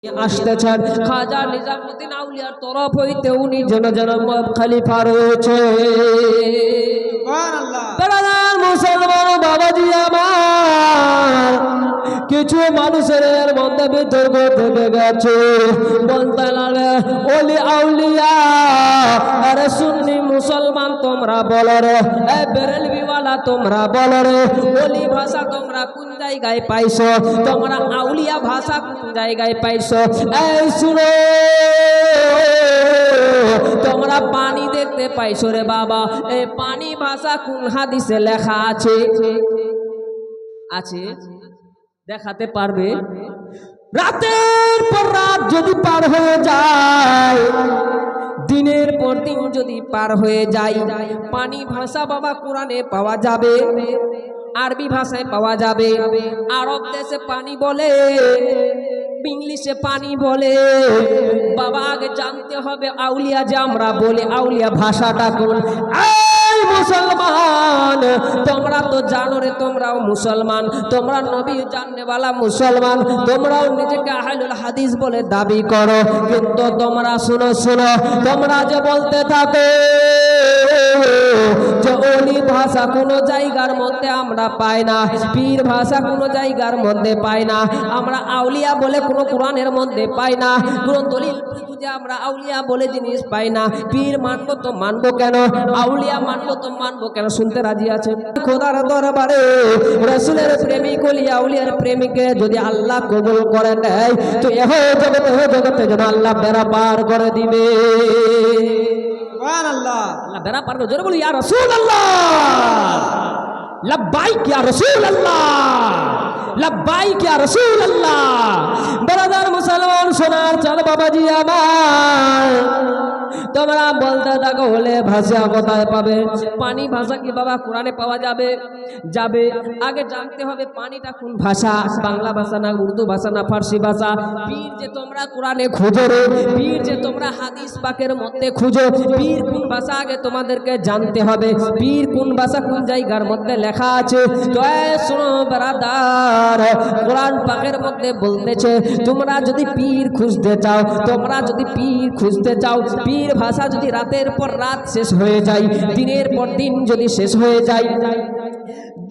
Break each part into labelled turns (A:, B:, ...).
A: আসতেছেন খাজা নিজামুদ্দিন আউলিয়ার তরফ হইতে উনি জনজনম খলিফা রয়েছে। সুবহানাল্লাহ। মুসলমান বাবাজি আমার, কিছু মানুষের মধ্যে বিতর্ক থেকে গেছে, বলতে লাগে ওলি আউলিয়া। আরে সুন্নি মুসলমান তোমরা বলো রে, এ বেরেলভিওয়ালা তোমরা বলো রে, ওলি ভাষা তোমরা কোন জায়গায় পাইছো, তোমরা আউলিয়া ভাষা কোন জায়গায় পাইছো? এই শুনো, তোমরা পানি দেখতে পাইছো রে বাবা, এই পানি ভাষা কোন হাদিসে লেখা আছে? আছে? দেখাতে পারবে? রাতের পর রাত যদি পার হয়ে যায়, দিনের পর দিন যদি পার হয়ে যায়, পানি ভাষা বাবা কোরআনে পাওয়া যাবে, আরবি ভাষায় পাওয়া যাবে, আরব দেশে পানি বলে, ইংলিশে পানি বলে। বাবা আগে জানতে হবে আউলিয়া যে আমরা বলি, আউলিয়া ভাষাটা কোন? মুসলমান তোমরা তো জানো রে, তোমরাও মুসলমান, তোমরা নবী জাননেওয়ালা মুসলমান, তোমরাও নিজেকে আহলুল হাদিস বলে দাবি করো, কিন্তু তোমরা শুনো শুনো, তোমরা যে বলতে থাকো যে ওলি ভাষা কোনো জায়গার মধ্যে আমরা পাই না, পীর ভাষা কোনো জায়গার মধ্যে পাই না, আমরা আউলিয়া বলে কোনো কোরআনের মধ্যে পাই না, কোনো দলিল খুঁজে আমরা আউলিয়া বলে জিনিস পাই না, পীর মানবো তো মানবো কেন, আউলিয়া মানবো তো মানবো কেন? শুনতে রাজি আছে? খোদার দরবারে রাসূলের প্রেমিক ওলি আউলিয়ার প্রেমিকে যদি আল্লাহ কবুল করে নেয়, তো এহ জগতে যেন আল্লাহ বেড়া পার করে দিবে। সুবহানাল্লাহ। আল্লাহ বেড়া পার করে, জোরে বলি ইয়া রাসূলুল্লাহ, লব্বাইক ইয়া রাসূলুল্লাহ, লব্বাইক ইয়া রাসূলুল্লাহ। বরাদার মুসলমান সোনার চাঁদ বাবাজি আমার, তোমরা বলতে থাকো হলে ভাষা কোথায় পাবে? পানি ভাষা কি বাবা কোরআনে পাওয়া যাবে? যাবে। আগে জানতে হবে পানিটা কোন ভাষা, বাংলা ভাষা না উর্দু ভাষা না ফার্সি ভাষা? পীর যে তোমরা কোরআনে খুঁজো রে, পীর যে তোমরা হাদিস পাকের মধ্যে খুঁজো, পীর কোন ভাষা আগে তোমাদেরকে জানতে হবে, পীর কোন ভাষা কোন জায়গার মধ্যে লেখা আছে। তো শোনো ব্রাদার, কোরআন পাকের মধ্যে বলতেছে তোমরা যদি পীর খুঁজতে চাও, তোমরা যদি পীর খুঁজতে চাও, পীর ভাষা যদি রাতের পর রাত শেষ হয়ে যায়, দিনের পর দিন যদি শেষ হয়ে যায়,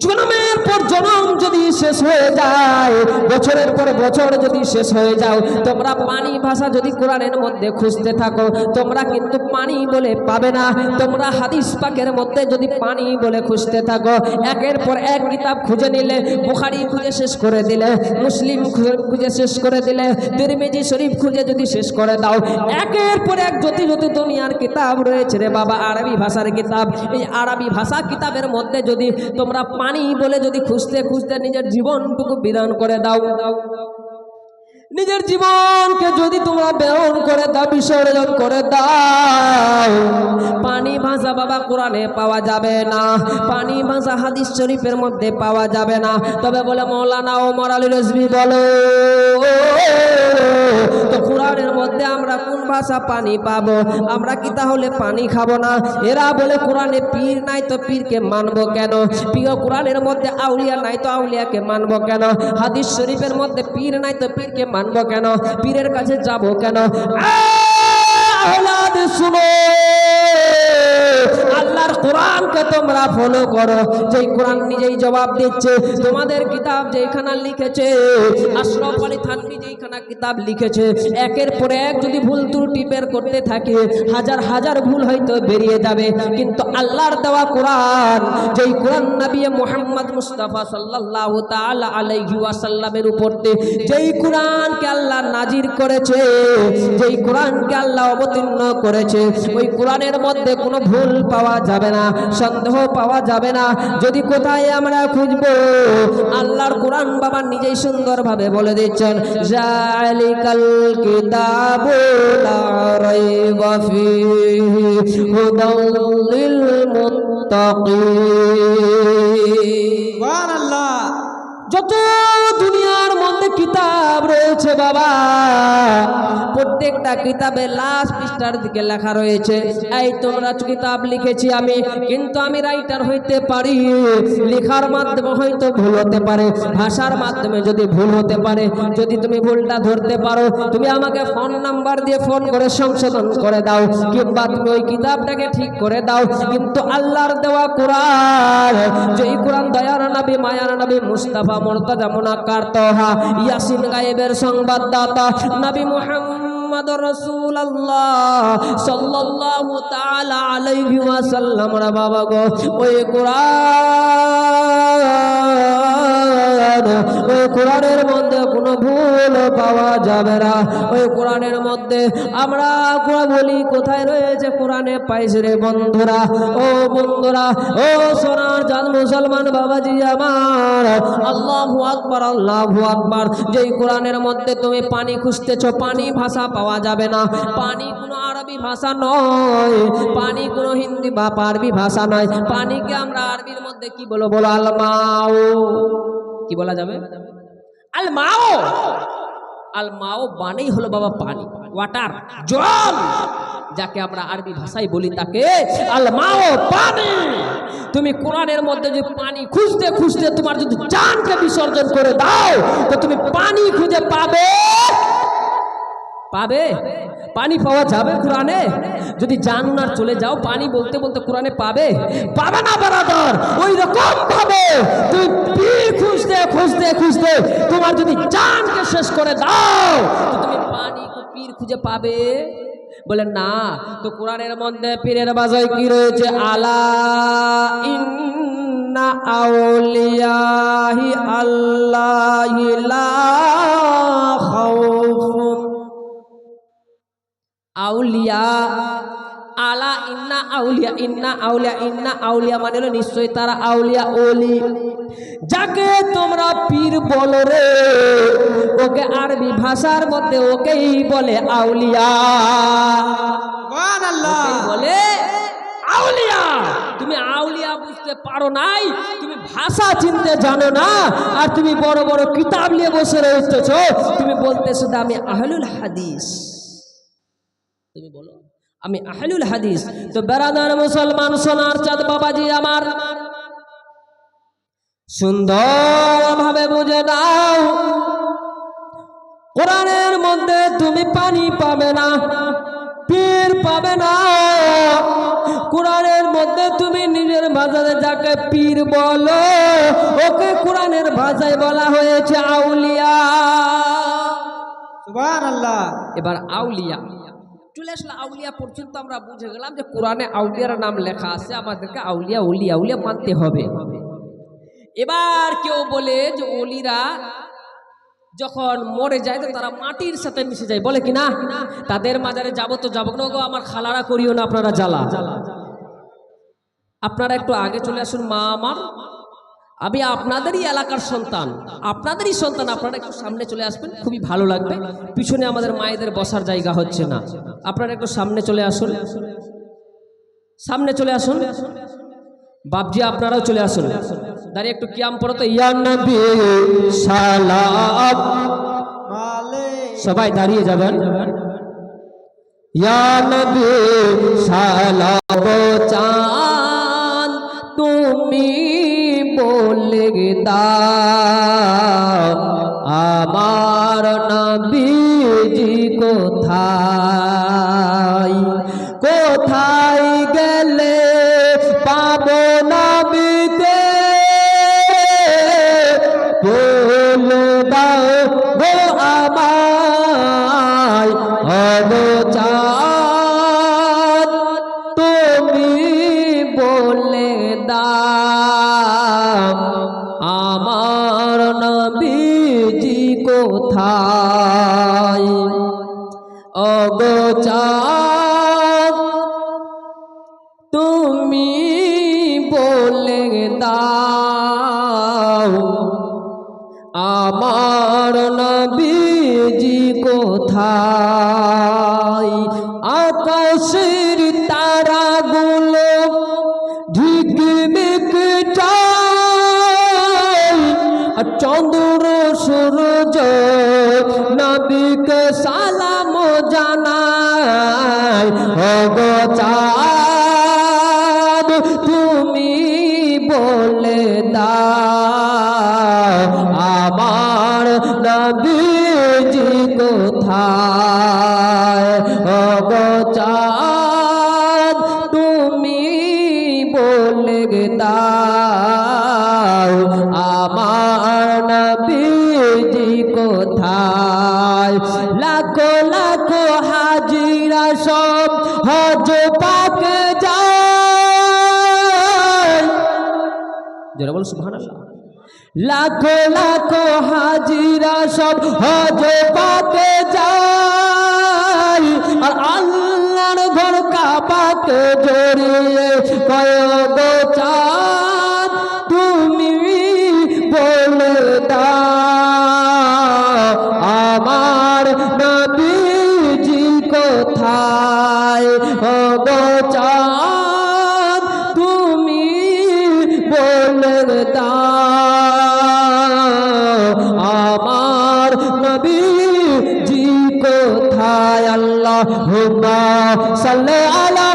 A: জন্মের পর জন্ম যদি শেষ হয়ে যায়, বছরের পর বছর যদি শেষ হয়ে যাও, তোমরা পানি ভাষা যদি কোরআনের মধ্যে খুঁজতে থাকো, তোমরা কিন্তু পানি বলে পাবে না। তোমরা হাদিস পাকের মধ্যে যদি পানি বলে খুঁজতে থাকো, একের পর এক কিতাব খুঁজে নিলে, বুখারী খুঁজে শেষ করে দিলে, মুসলিম খুঁজে শেষ করে দিলে, তিরমিজি শরীফ খুঁজে যদি শেষ করে দাও, একের পর এক যত দুনিয়ার কিতাব রয়েছে রে বাবা, আরবি ভাষার কিতাব, এই আরবি ভাষা কিতাবের মধ্যে যদি তোমরা পানি বলে যদি খুঁজতে খুঁজতে নিজের জীবনটুকু বিরান করে দাও, নিজের জীবনকে যদি তোমরা বেরন করে দাও, বিসর্জন করে দাও, পানি ভাষা বাবা কোরআনে পাওয়া যাবে না, পানি ভাষা হাদিস শরীফের মধ্যে পাওয়া যাবে না। তবে বলে মৌলানা ওমর আলী রিজভী বলো, তো কোরআনের মধ্যে আমরা কোন ভাষা পানি পাবো? আমরা কি তাহলে পানি খাবো না? এরা বলে কোরআনে পীর নাই তো পীরকে মানবো কেন? প্রিয় কোরআনের মধ্যে আউলিয়া নাই তো আউলিয়াকে মানবো কেন? হাদিস শরীফের মধ্যে পীর নাই তো পীরকে মানবো কেন? পীরের কাছে যাবো কেন? শুনো, আল্লাহর কোরআনকে তোমরা ফলো করো, যেই কোরআন নিজেই জবাব দিচ্ছে। তোমাদের কিতাব যেখানে লিখেছে, আশরাফ আলী থানভী যেখানে কিতাব লিখেছে, একের পর এক যদি ভুল ত্রুটি বের করতে থাকে, হাজার হাজার ভুল হয়তো বেরিয়ে যাবে, কিন্তু আল্লাহর দেওয়া কোরআন, যেই কোরআন নবী মুহাম্মদ মুস্তাফা সাল্লাল্লাহু তাআলা আলাইহি ওয়াসাল্লামের উপর যেই কোরআনকে আল্লাহ নাজির করেছে, যেই কোরআনকে আল্লাহ অবতীর্ণ করেছে, ওই কোরআনের মধ্যে কোনো ভুল পাওয়া যাবে না, সন্দেহ পাওয়া যাবে না। যদি কোথায় আমরা খুঁজবো, আল্লাহর কোরআন বাবা নিজেই সুন্দরভাবে বলে দিচ্ছেন, জালিকাল কিতাবু লা রাইবা ফীহি হুদাল লিল মুত্তাকিন। সুবহানাল্লাহ। যত দুনিয়ার মধ্যে কিতাব রয়েছে বাবা, প্রত্যেকটা কিতাবে লাস্ট পৃষ্ঠার দিকে লেখা রয়েছে, এই তোমরা কিতাব লিখেছি আমি, কিন্তু আমি রাইটার হইতে পারি, লেখার মাধ্যমে হয়তো ভুল হতে পারে, ভাষার মাধ্যমে যদি ভুল হতে পারে, যদি তুমি ভুলটা ধরতে পারো তুমি আমাকে ফোন নাম্বার দিয়ে ফোন করে সংশোধন করে দাও, কিংবা তুমি ওই কিতাবটাকে ঠিক করে দাও। কিন্তু আল্লাহর দেওয়া কোরআন, যেই কোরআন দয়ার নবী মায়ার নবী মুস্তাফা মুর্তজা মুনাক্কার তহা ইয়াসিন গায়েবের সংবাদদাতা নবী মুহাম্মদ রাসূলুল্লাহ সাল্লাল্লাহু তাআলা আলাইহি ওয়াসাল্লাম রা বাবা গো, ওই কোরআনের মধ্যে কোনো ভুল পাওয়া যাবে না। ওই কোরআনের মধ্যে আমরা বলি কোথায় রয়েছে, কোরআনে পাইছে রে বন্ধুরা, ও বন্ধুরা, ও সোনার চাঁদ মুসলমান বাবাজি আমার, আল্লাহু আকবার, আল্লাহু আকবার। যেই কোরআনের মধ্যে তুমি পানি খুঁজতেছ, পানি ভাষা পাওয়া যাবে না, পানি কোনো আরবি ভাষা নয়, পানি কোনো হিন্দি বা আরবি ভাষা নয়, পানিকে আমরা আরবির মধ্যে কি বলো, বলো আলমাও, কি বলা যাবে, আলমাও। আলমাও বানেই হলো বাবা পানি, ওয়াটার, জল, যাকে আমরা আরবি ভাষায় বলি তাকে আলমাও, পানি। তুমি কোরআনের মধ্যে যে পানি খুঁজতে খুঁজতে তোমার যদি জানকে বিসর্জন করে দাও তো তুমি পানি খুঁজে পাবে, পাবে? পানি পাওয়া যাবে কোরআনে? যদি জান্নাত চলে যাও পানি বলতে বলতে কোরআনে পাবে? পাবে না বারাদার। ওই রকম ভাবে তুমি পীর খুঁজতে খুঁজতে খুঁজতে তোমার যদি জানকে শেষ করে দাও তো তুমি পানি পীর খুঁজে পাবে? বলে না। তো কোরআনের মধ্যে পীরের বাজায় কি রয়েছে, আলা ইন্না আউলিয়াহি আল্লাহি লা খাউফুন, আউলিয়া, আলা ইন্না আউলিয়া, ইন্না আউলিয়া, ইন্না আউলিয়া মানে হলো নিশ্চয়ই তারা আউলিয়া, ওলি, যাকে তোমরা পীর বলো রে, ওকে আরবি ভাষার মধ্যে ওকেই বলে আউলিয়া, সুবহানাল্লাহ, বলে আউলিয়া। তুমি আউলিয়া বুঝতে পারো নাই, তুমি ভাষা চিনতে জানো না, আর তুমি বড় বড় কিতাব নিয়ে বসে রয়েছো, তুমি বলতেছো আমি আহলুল হাদিস, তুমি বলো আমি আহলুল হাদিস। তো বেরাদার মুসলমান সোনার চাঁদ বাবাজি আমার, সুন্দরভাবে বুঝে নাও, কোরআনের মধ্যে তুমি পানি পাবে না, পীর পাবে না। কোরআনের মধ্যে তুমি নিজের ভাষায় যাকে পীর বলো ওকে কোরআনের ভাষায় বলা হয়েছে আউলিয়া, সুবহানাল্লাহ। এবার আউলিয়া চলে আসলে, আউলিয়া পর্যন্ত আমরা বুঝে গেলাম যে কোরআনে আউলিয়ার নাম লেখা আছে, আমাদেরকে আউলিয়া ওলি আউলিয়া মানতে হবে। এবার কেউ বলে যে ওলিরা যখন মরে যায় তো তারা মাটির সাথে মিশে যায়, বলে কি না? তাদের মাজারে যাবো তো যাবো না গো, আমার খালারা করিও না আপনারা জ্বালা। আপনারা একটু আগে চলে আসুন, মা আমার, আমি আপনাদেরই এলাকার সন্তান, আপনাদেরই সন্তান, আপনারা একটু সামনে চলে আসবেন, খুবই ভালো লাগবে। পিছনে আমাদের মায়েদের বসার জায়গা হচ্ছে না, আপনারা একটু সামনে চলে আসুন, সামনে চলে আসুন। বাপজি আপনারাও চলে আসুন, দাঁড়িয়ে একটু কিয়াম পড়ো তো, ইয়া নবী সালাম, সবাই দাঁড়িয়ে যাবেন, ইয়া নবী সালাম চান তুমি বলে দাও আমার নবীজি কোথায়, কোথায় গেলে পাবো নবীকে, বলে দাও গো আমায় অবচান তুমি বলে দাও আমার নবীজি কোথায়, অগোচান তুমি বলে দাও আমার নবীজি কোথায়। আকাশের তারাগুলো ঝিকমিক চায়, চন্দ্র সূর্য নবীকে সালাম জানাই ওগো চাঁদ তুমি বলে দাও আমার নবীজি কোথায় ওগো চাঁদ তুমি বলে দাও আমার নবীজি কোথায় লাখো লাখো হাজিরা সব হজ পাকে যায় যারা বলো সুবহানাল্লাহ লাখো লাখো হাজিরা সব হজ পাকে যায় আর আল্লাহর ঘর কাবাকে জড়িয়ে কয়গ চাঁদ তুমি বলে দাও আমার নবীজি কোথায় ওগো চাঁদ তুমি বলে দাও আমার নবীজি কোথায় আল্লাহুম্মা সাল্লি আলা